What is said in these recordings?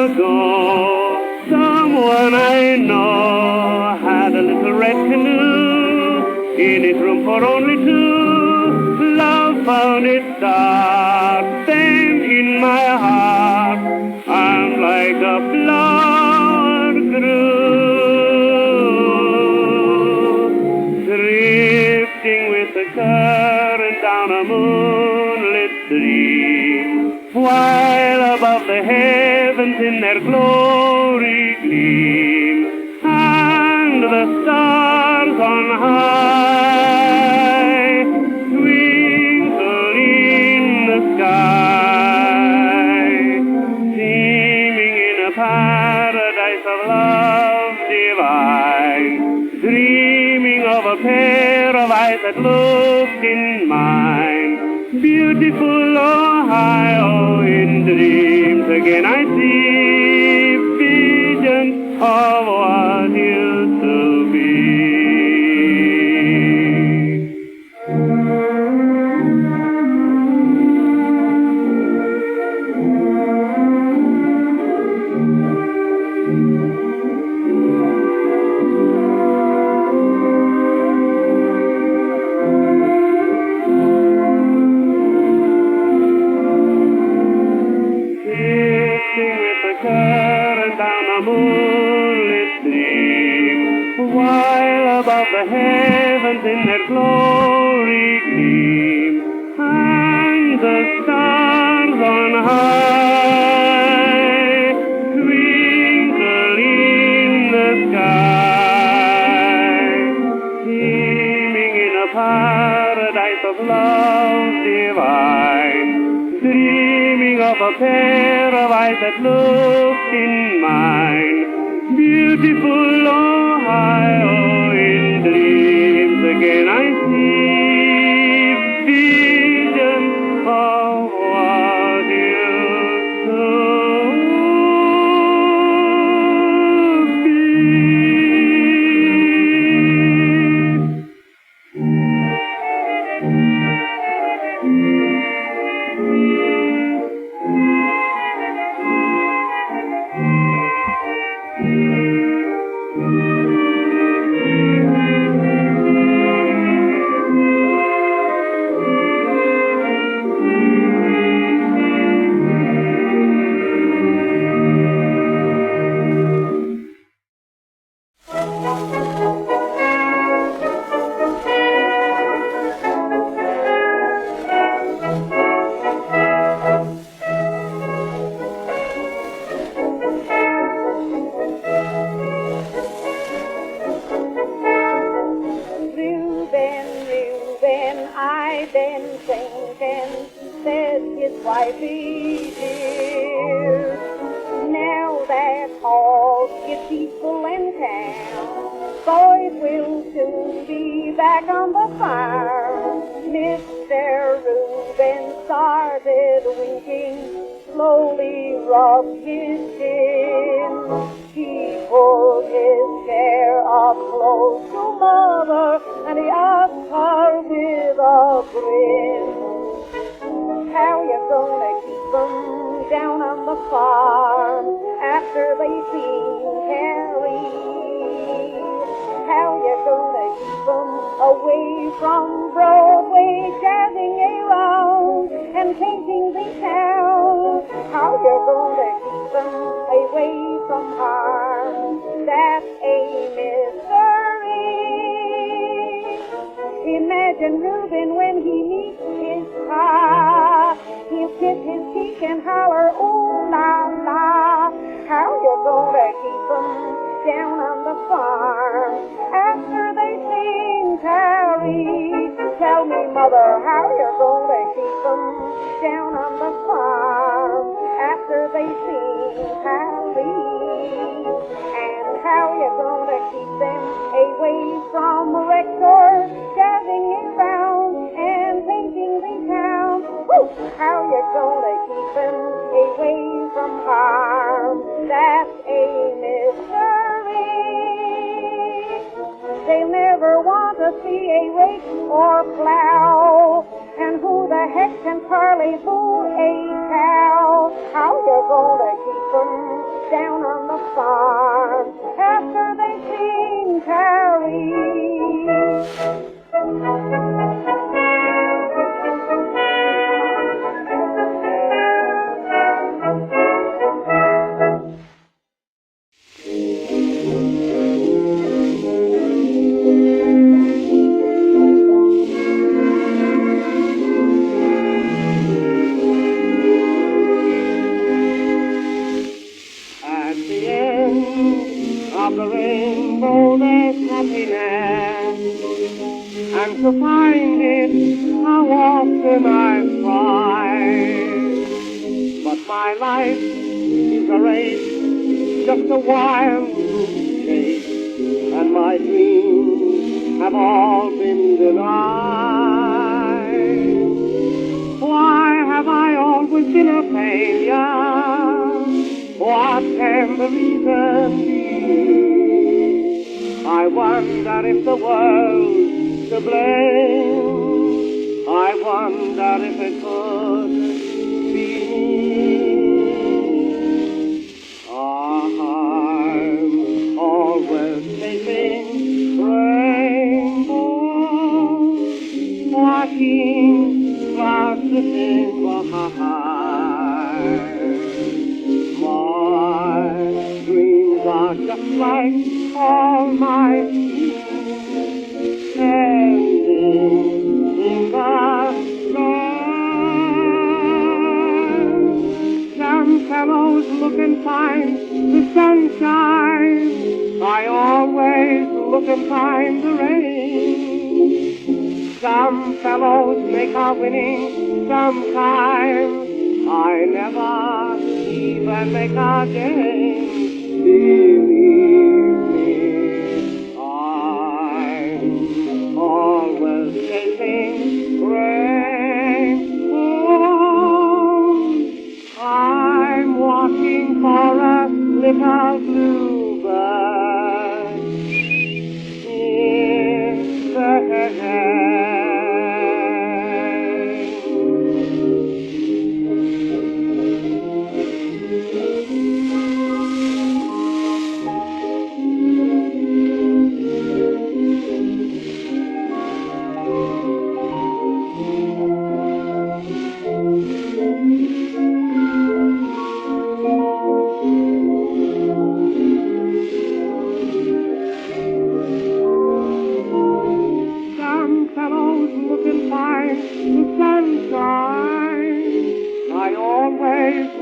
ago, someone I know had a little red canoe in its room for only two. Love found its start, then in my heart I'm like a flower grew, drifting with the current down a moonlit stream, while above the heavens in their glory gleam, and the stars on high twinkle in the sky, seeming in a paradise of love divine, dreaming of a pair of eyes that looked in mine. Beautiful Ohio, in dreams again I see visions of what used to be. Moonlit stream, while above the heavens in their glory gleam, and the stars on high twinkle in the sky, seeming in a paradise of love divine, dreaming of a pair of eyes that looked in mine. Beautiful Ohio, in dreams again I see visions of what used to And who the heck can parley fool a cow? How you they're gonna keep them down on the farm after they've seen Carrie. At the end of the rainbow there's happiness, and to find it, how often I've tried. But my life is a race, just a wild goose chase, and my dreams have all been denied. Why have I always been a failure? What can the reason be? I wonder if the world's to blame. I wonder if it could be me. I'm always chasing rainbows, watching clouds drifting by. My dreams are just like all my dreams, ending in the sky. Some fellows look and find the sunshine, I always look and find the rain. Some fellows make a winning sometimes, I never even make a game. Believe me, I'm always chasing rainbows. I'm watching for a little bluebird in the hay.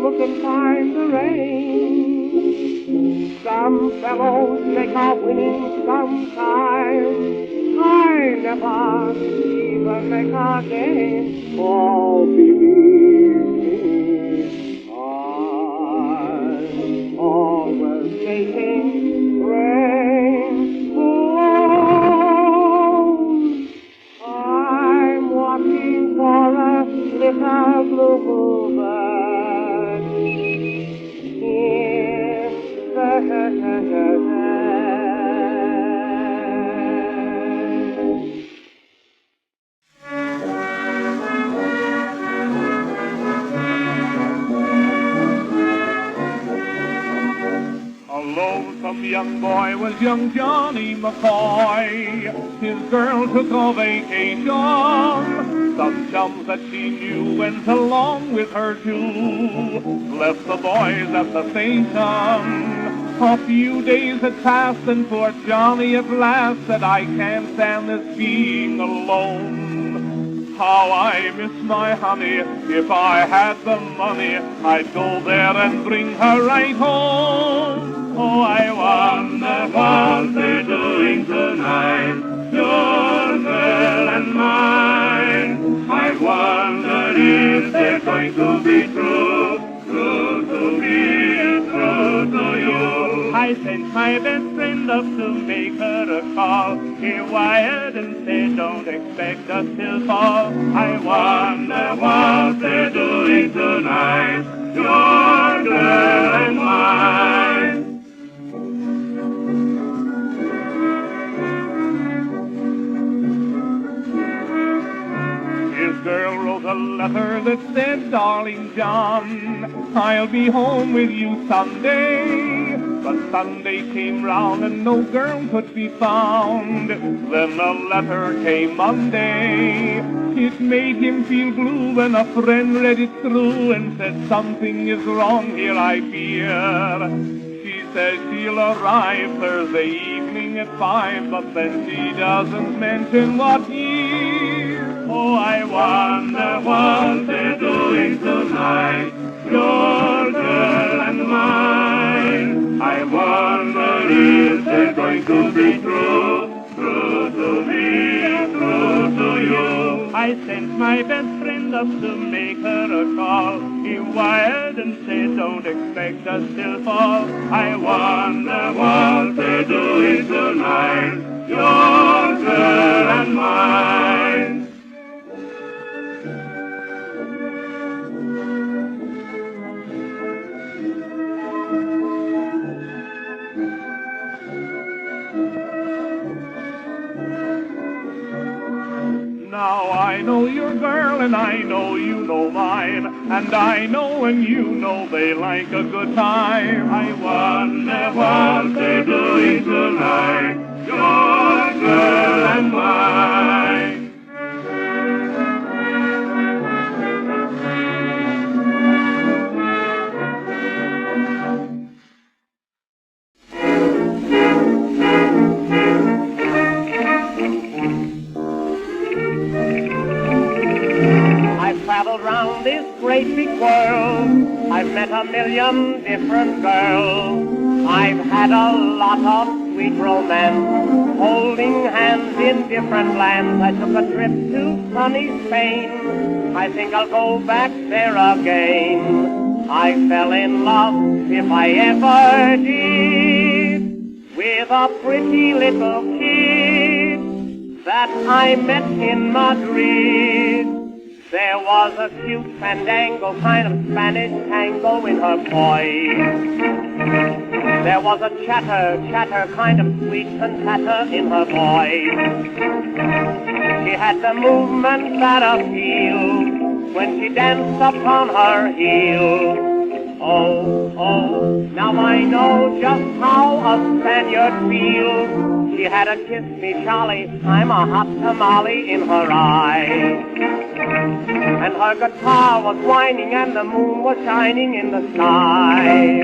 Look and find the rain. Some fellows make a winning sometimes, I never even make a game. Oh, believe me, I'm always chasing rainbows. I'm watching for a little bluebird. A lonesome young boy was young Johnny McCoy. His girl took a vacation. Some chums that she knew went along with her too. Left the boys at the station. A few days had passed and poor Johnny at last said, I can't stand this being alone. How I miss my honey. If I had the money, I'd go there and bring her right home. Oh, I wonder what they're doing tonight, your girl and mine. I wonder if they're going to be true to me, true to you. I sent my best friend up to make her a call. He wired and said, don't expect us till fall. I wonder what they're doing tonight, your girl and mine. His girl wrote a letter that said, Darling John, I'll be home with you someday. But Sunday came round and no girl could be found. Then a letter came Monday. It made him feel blue when a friend read it through and said, something is wrong here, I fear. She says she'll arrive Thursday evening at 5, but then she doesn't mention what year. Oh, I wonder what they're doing tonight, your girl and mine. I wonder if they're going to be true to me, true to you. I sent my best friend up to make her a call. He wired and said, don't expect us till fall. I wonder what they're doing tonight, your girl and mine. Now I know your girl and I know you know mine, and I know and you know they like a good time. I wonder what they're doing tonight, your girl and mine. Traveled round this great big world. I've met a million different girls. I've had a lot of sweet romance, holding hands in different lands. I took a trip to sunny Spain. I think I'll go back there again. I fell in love, if I ever did, with a pretty little kid that I met in Madrid. There was a cute fandango, kind of Spanish tango in her voice. There was a chatter, kind of sweet cantata in her voice. She had the movement that appealed when she danced upon her heels. Oh, now I know just how a Spaniard feels. She had a kiss me Charlie, I'm a hot tamale in her eyes. And her guitar was whining and the moon was shining in the sky.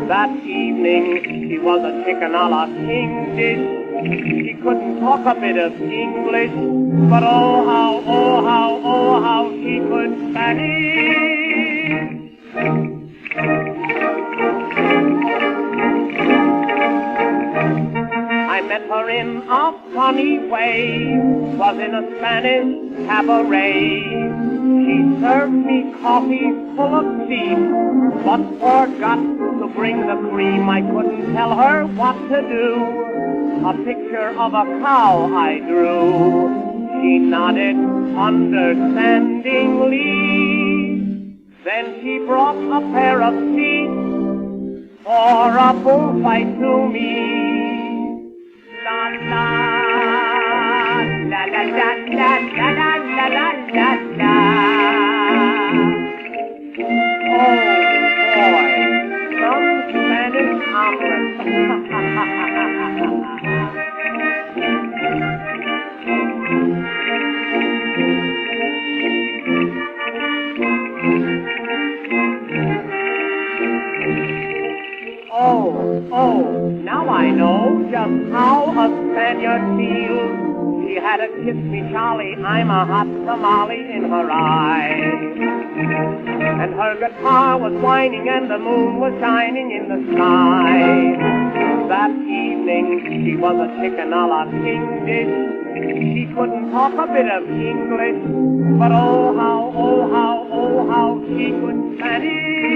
That evening she was a chicken a la king dish. She couldn't talk a bit of English, but oh how she could Spanish. I met her in a funny way, was in a Spanish cabaret. She served me coffee full of steam, but forgot to bring the cream. I couldn't tell her what to do. A picture of a cow I drew. She nodded understandingly. Then she brought a pair of seats for a bullfight to me. La la la la la la la la la la la. Oh boy, some Spanish omelet. Oh, now I know just how a Spaniard feels. She had a kiss me Charlie, I'm a hot tamale in her eyes. And her guitar was whining and the moon was shining in the sky. That evening she was a chicken a la king dish. She couldn't talk a bit of English, but oh how she could Spanish.